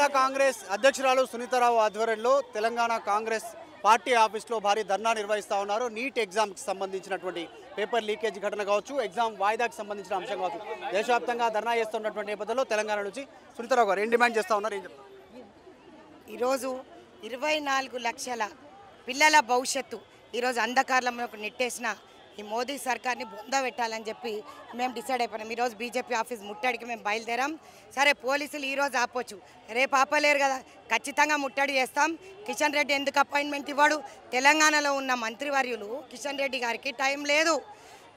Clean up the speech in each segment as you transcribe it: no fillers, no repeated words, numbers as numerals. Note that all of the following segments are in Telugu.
మహిళా కాంగ్రెస్ అధ్యక్షురాలు సునీతారావు ఆధ్వర్యంలో తెలంగాణ కాంగ్రెస్ పార్టీ ఆఫీస్లో భారీ ధర్నా నిర్వహిస్తూ ఉన్నారు. నీట్ ఎగ్జామ్కి సంబంధించినటువంటి పేపర్ లీకేజ్ ఘటన కావచ్చు, ఎగ్జామ్ వాయిదాకి సంబంధించిన అంశం కావచ్చు, దేశవ్యాప్తంగా ధర్నా చేస్తున్నటువంటి నేపథ్యంలో తెలంగాణ నుంచి సునీతారావు గారు ఏం డిమాండ్ చేస్తూ ఉన్నారు, ఏం చెప్తారు? ఈరోజు 24 లక్షల పిల్లల భవిష్యత్తు ఈరోజు అంధకారంలోకి నెట్టేసిన ఈ మోదీ సర్కార్ని బొంద పెట్టాలని చెప్పి మేము డిసైడ్ అయిపోయినాం. ఈరోజు బీజేపీ ఆఫీస్ ముట్టడికి మేము బయలుదేరాం. సరే పోలీసులు ఈరోజు ఆపొచ్చు, రేపు ఆపలేరు కదా, ఖచ్చితంగా ముట్టడి చేస్తాం. కిషన్ రెడ్డి ఎందుకు అపాయింట్మెంట్ ఇవ్వడు? తెలంగాణలో ఉన్న మంత్రివర్యులు కిషన్ రెడ్డి గారికి టైం లేదు.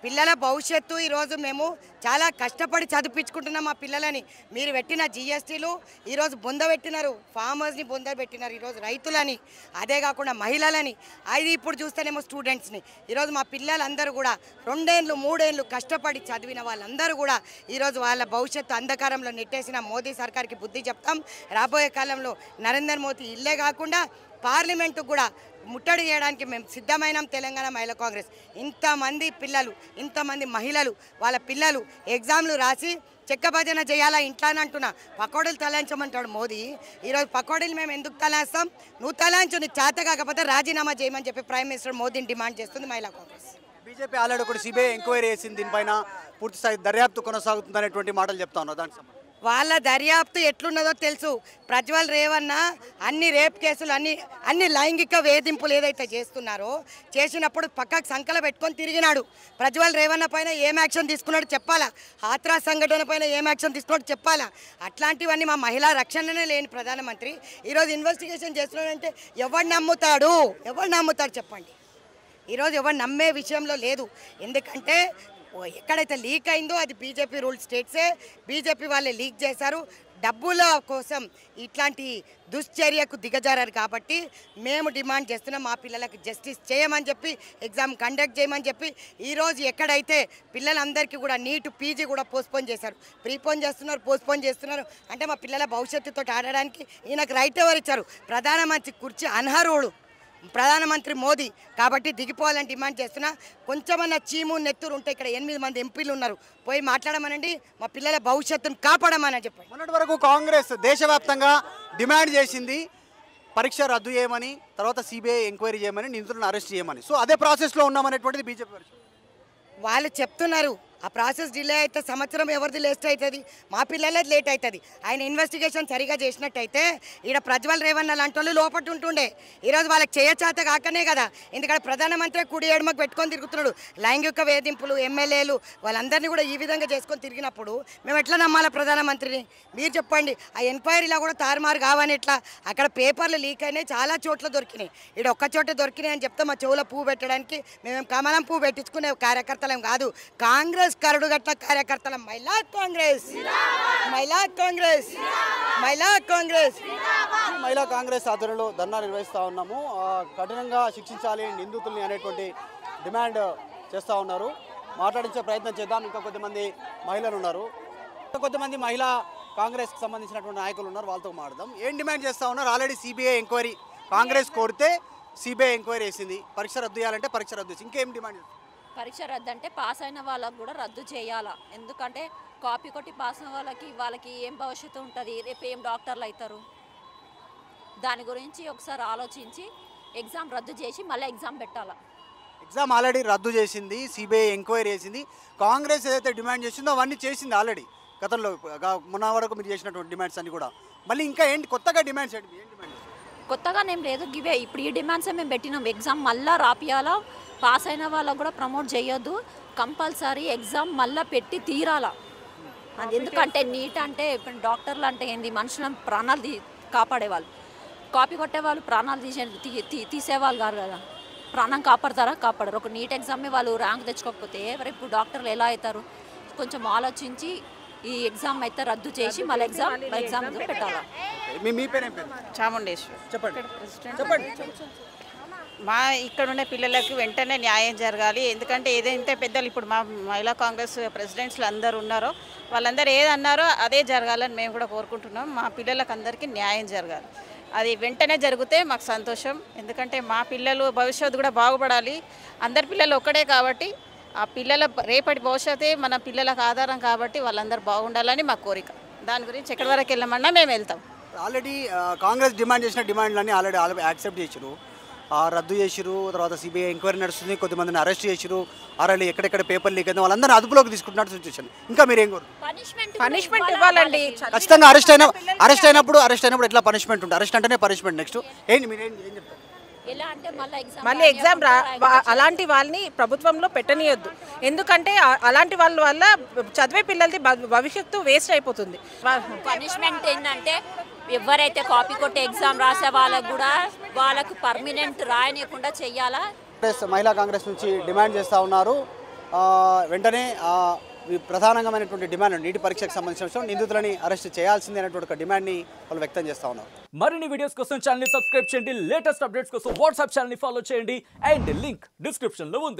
పిల్లల భవిష్యత్తు ఈరోజు మేము చాలా కష్టపడి చదివించుకుంటున్నాం మా పిల్లలని. మీరు పెట్టిన జిఎస్టీలు ఈరోజు బొందబెట్టినారు, ఫార్మర్స్ని బొందబెట్టినారు, ఈరోజు రైతులని, అదే కాకుండా మహిళలని, అది ఇప్పుడు చూస్తేనేమో స్టూడెంట్స్ని. ఈరోజు మా పిల్లలందరూ కూడా 2 ఏళ్ళు 3 ఏళ్ళు కష్టపడి చదివిన వాళ్ళందరూ కూడా ఈరోజు వాళ్ళ భవిష్యత్తు అంధకారంలో నెట్టేసిన మోదీ సర్కార్కి బుద్ధి చెప్తాం. రాబోయే కాలంలో నరేంద్ర మోదీ ఇల్లే కాకుండా పార్లమెంటు కూడా ముట్టడి చేయడానికి మేము సిద్ధమైనాం. తెలంగాణ మహిళా కాంగ్రెస్ ఇంతమంది పిల్లలు, ఇంతమంది మహిళలు వాళ్ళ పిల్లలు ఎగ్జామ్లు రాసి చెక్క భజన చేయాలా ఇంట్లోనే అంటున్నా. పకోడీలు తలాంచమంటాడు మోదీ. ఈరోజు పకోడీలు మేము ఎందుకు తలాస్తాం? నువ్వు తలాంచు, నీకు చేత కాకపోతే రాజీనామా చేయమని చెప్పి ప్రైమ్ మినిస్టర్ మోదీని డిమాండ్ చేస్తుంది మహిళా కాంగ్రెస్. బీజేపీ ఆల్రెడీ ఒకటి సిబిఐ ఎంక్వైరీ చేసింది, దీనిపైన పూర్తిస్థాయి దర్యాప్తు కొనసాగుతుందనేటువంటి మాటలు చెప్తా ఉన్నారు. దానికి సంబంధించి వాళ్ళ దర్యాప్తు ఎట్లున్నదో తెలుసు. ప్రజ్వల్ రేవన్న అన్ని రేప్ కేసులు, అన్ని లైంగిక వేధింపులు ఏదైతే చేస్తున్నారో చేసినప్పుడు పక్కకు సంకల పెట్టుకొని తిరిగినాడు. ప్రజ్వల్ రేవన్న పైన ఏం యాక్షన్ తీసుకున్నాడు చెప్పాలా, హాత్రాస్ సంఘటన పైన ఏం యాక్షన్ తీసుకున్నాడు చెప్పాలా. అట్లాంటివన్నీ మా మహిళా రక్షణనే లేని ప్రధానమంత్రి ఈరోజు ఇన్వెస్టిగేషన్ చేస్తున్నాడంటే ఎవరు నమ్ముతాడు చెప్పండి. ఈరోజు ఎవరు నమ్మే విషయంలో లేదు. ఎందుకంటే ఎక్కడైతే లీక్ అయిందో అది బీజేపీ రూల్ స్టేట్సే, బీజేపీ వాళ్ళే లీక్ చేశారు. డబ్బుల కోసం ఇట్లాంటి దుశ్చర్యకు దిగజారారు. కాబట్టి మేము డిమాండ్ చేస్తున్నాం, మా పిల్లలకు జస్టిస్ చేయమని చెప్పి, ఎగ్జామ్ కండక్ట్ చేయమని చెప్పి. ఈరోజు ఎక్కడైతే పిల్లలందరికీ కూడా నీట్ పీజీ కూడా పోస్ట్పోన్ చేశారు, ప్రీపోన్ చేస్తున్నారు, పోస్ట్పోన్ చేస్తున్నారు. అంటే మా పిల్లల భవిష్యత్తుతో ఆడడానికి ఈయనకు రైట్ ఎవరు ఇచ్చారు? ప్రధానమంత్రి కుర్చీ అనర్హుడు ప్రధానమంత్రి మోదీ. కాబట్టి దిగిపోవాలని డిమాండ్ చేస్తున్నా. కొంచెమన్నా చీము నెత్తురు ఉంటే ఇక్కడ 8 మంది ఎంపీలు ఉన్నారు, పోయి మాట్లాడమనండి, మా పిల్లల భవిష్యత్తును కాపాడమని చెప్పండి. మొన్నటి వరకు కాంగ్రెస్ దేశవ్యాప్తంగా డిమాండ్ చేసింది పరీక్ష రద్దు చేయమని, తర్వాత సిబిఐ ఎంక్వైరీ చేయమని, నిందితులను అరెస్ట్ చేయమని. సో అదే ప్రాసెస్లో ఉన్నామనేటువంటిది బీజేపీ వర్షన్. వాళ్ళు చెప్తున్నారు ఆ ప్రాసెస్ డిలే అయితే సంవత్సరం ఎవరిది లేట్ అవుతుంది, మా పిల్లలది లేట్ అవుతుంది. ఆయన ఇన్వెస్టిగేషన్ సరిగా చేసినట్టయితే ఈడ ప్రజ్వల్ రేవన్న లాంటి వాళ్ళు లోపట్టు ఉంటుండే. ఈరోజు వాళ్ళకి చేయచేత కాకనే కదా, ఎందుకంటే ప్రధానమంత్రి కుడి ఎడమకు పెట్టుకొని తిరుగుతున్నాడు. లైంగిక వేధింపులు ఎమ్మెల్యేలు వాళ్ళందరినీ కూడా ఈ విధంగా చేసుకొని తిరిగినప్పుడు మేము ఎట్లా నమ్మాలా ప్రధానమంత్రిని? మీరు చెప్పండి. ఆ ఎంక్వైరీలో కూడా తారుమారు కావని ఎట్లా? అక్కడ పేపర్లు లీక్ అయినాయి, చాలా చోట్ల దొరికినాయి, ఇక్కడ ఒక్క చోట దొరికినాయి అని చెప్తే మా చెవులో పువ్వు పెట్టడానికి మేము కమలం పువ్వు పెట్టించుకునే కార్యకర్తలం కాదు. కాంగ్రెస్ కరడుగట్ల కార్యకర్తల మహిళా కాంగ్రెస్ ఆధ్వర్యంలో ధర్నా నిర్వహిస్తూ ఉన్నాము. కఠినంగా శిక్షించాలి నిందితుల్ని అనేటువంటి డిమాండ్ చేస్తూ ఉన్నారు. మాట్లాడించే ప్రయత్నం చేద్దాం. ఇంకా కొద్దిమంది మహిళలు ఉన్నారు, కొంతమంది మహిళా కాంగ్రెస్కి సంబంధించినటువంటి నాయకులు ఉన్నారు, వాళ్ళతో మాట్లాడదాం. ఏం డిమాండ్ చేస్తూ ఉన్నారు? ఆల్రెడీ సిబిఐ ఎంక్వైరీ కాంగ్రెస్ కోరితే సిబిఐ ఎంక్వైరీ వేసింది, పరీక్ష రద్దు చేయాలంటే పరీక్ష రద్దు చేసి ఇంకేం డిమాండ్ చేస్తారు? పరీక్ష రద్దు అంటే పాస్ అయిన వాళ్ళకు కూడా రద్దు చేయాలా. ఎందుకంటే కాపీ కొట్టి పాస్ అయిన వాళ్ళకి ఏం భవిష్యత్తు ఉంటుంది, రేపు ఏం డాక్టర్లు అవుతారు? దాని గురించి ఒకసారి ఆలోచించి ఎగ్జామ్ రద్దు చేసి మళ్ళీ ఎగ్జామ్ పెట్టాలా. ఎగ్జామ్ ఆల్రెడీ రద్దు చేసింది, సిబిఐ ఎంక్వైరీ చేసింది. కాంగ్రెస్ ఏదైతే డిమాండ్ చేసిందో అవన్నీ చేసింది ఆల్రెడీ గతంలో. మొన్న వరకు మీరు చేసినటువంటి డిమాండ్స్ అన్నీ కూడా మళ్ళీ ఇంకా ఏంటి కొత్తగా డిమాండ్స్ ఏంటి? ఏం డిమాండ్? కొత్తగానేం లేదు, గివే ఇప్పుడు ఈ డిమాండ్సే మేము పెట్టినాం. ఎగ్జామ్ మళ్ళీ రాపియాలా, పాస్ అయిన వాళ్ళకు కూడా ప్రమోట్ చేయొద్దు, కంపల్సరీ ఎగ్జామ్ మళ్ళీ పెట్టి తీరాలా. అది ఎందుకంటే నీట్ అంటే ఇప్పుడు డాక్టర్లు అంటే ఏంది, మనుషుల ప్రాణాలు కాపాడేవాళ్ళు. కాపీ కొట్టేవాళ్ళు ప్రాణాలు తీసేవాళ్ళు కాదు కదా. ప్రాణం కాపాడతారా? కాపాడరు. ఒక నీట్ ఎగ్జామ్ని వాళ్ళు ర్యాంక్ తెచ్చుకోకపోతే రేపు డాక్టర్లు ఎలా అవుతారు? కొంచెం ఆలోచించి ఈ ఎగ్జామ్ అయితే రద్దు చేసి మళ్ళీ ఎగ్జామ్ పెట్టాలా. మీ పేరు ఏం పేరు? చాముండేశ్వరి. చెప్పండి. మా ఇక్కడ ఉండే పిల్లలకు వెంటనే న్యాయం జరగాలి. ఎందుకంటే ఏదైతే పెద్దలు ఇప్పుడు మా మహిళా కాంగ్రెస్ ప్రెసిడెంట్స్లు అందరూ ఉన్నారో వాళ్ళందరూ ఏదన్నారో అదే జరగాలని మేము కూడా కోరుకుంటున్నాం. మా పిల్లలకు అందరికీ న్యాయం జరగాలి. అది వెంటనే జరిగితే మాకు సంతోషం. ఎందుకంటే మా పిల్లలు భవిష్యత్తు కూడా బాగుపడాలి. అందరి పిల్లలు ఒక్కడే కాబట్టి ఆ పిల్లల రేపటి భవిష్యత్తే మన పిల్లలకు ఆధారం కాబట్టి వాళ్ళందరూ బాగుండాలని మా కోరిక. దాని గురించి ఎక్కడి వరకు వెళ్ళమన్నా మేము వెళ్తాం. ఆల్రెడీ కాంగ్రెస్ డిమాండ్ చేసిన డిమాండ్లన్నీ ఆల్రెడీ యాక్సెప్ట్ చేసిరు, రద్దు చేసిరు. తర్వాత సిబిఐ ఎంక్వైరీ నడుస్తుంది, కొద్దిమందిని అరెస్ట్ చేసిరు, ఆల్రెడీ ఎక్కడెక్కడ పేపర్ లీక్ అయితే వాళ్ళందరూ అదుపులోకి తీసుకుంటున్నట్టు సిచ్యువేషన్. ఇంకా మీరేం కోరు? పనిష్మెంట్ ఇవ్వాలండి. ఖచ్చితంగా అరెస్ట్ అయినప్పుడు ఎట్లా పనిష్మెంట్ ఉంటుంది? అరెస్ట్ అంటేనే పనిష్మెంట్. నెక్స్ట్ ఏంటి మీరేం చెప్తారు? మళ్ళీ ఎగ్జామ్ అలాంటి వాళ్ళని ప్రభుత్వంలో పెట్టనీయొద్దు. ఎందుకంటే అలాంటి వాళ్ళ వల్ల చదివే పిల్లలది భవిష్యత్తు వేస్ట్ అయిపోతుంది. పనిష్మెంట్ ఏంటంటే ఎవరైతే కాపీ కొట్టి ఎగ్జామ్ రాసే వాళ్ళకు కూడా వాళ్ళకు పర్మనెంట్ రాయనీయకుండా చెయ్యాలా. మహిళా కాంగ్రెస్ నుంచి డిమాండ్ చేస్తూ ఉన్నారు. వెంటనే ప్రధానమైనటువంటి డిమాండ్ నీటి పరీక్షకు సంబంధించిన విషయం, నిందితులని అరెస్ట్ చేయాల్సిందే అనేటువంటి ఒక డిమాండ్ని వాళ్ళు వ్యక్తం చేస్తూ ఉన్నారు. మరిన్ని వీడియోస్ కోసం ఛానల్ సబ్స్క్రైబ్ చేయండి, లేటెస్ట్ అప్డేట్స్ కోసం వాట్సాప్ ఛానల్ ఫాలో చేయండి అండ్ లింక్ డిస్క్రిప్షన్లో ఉంది.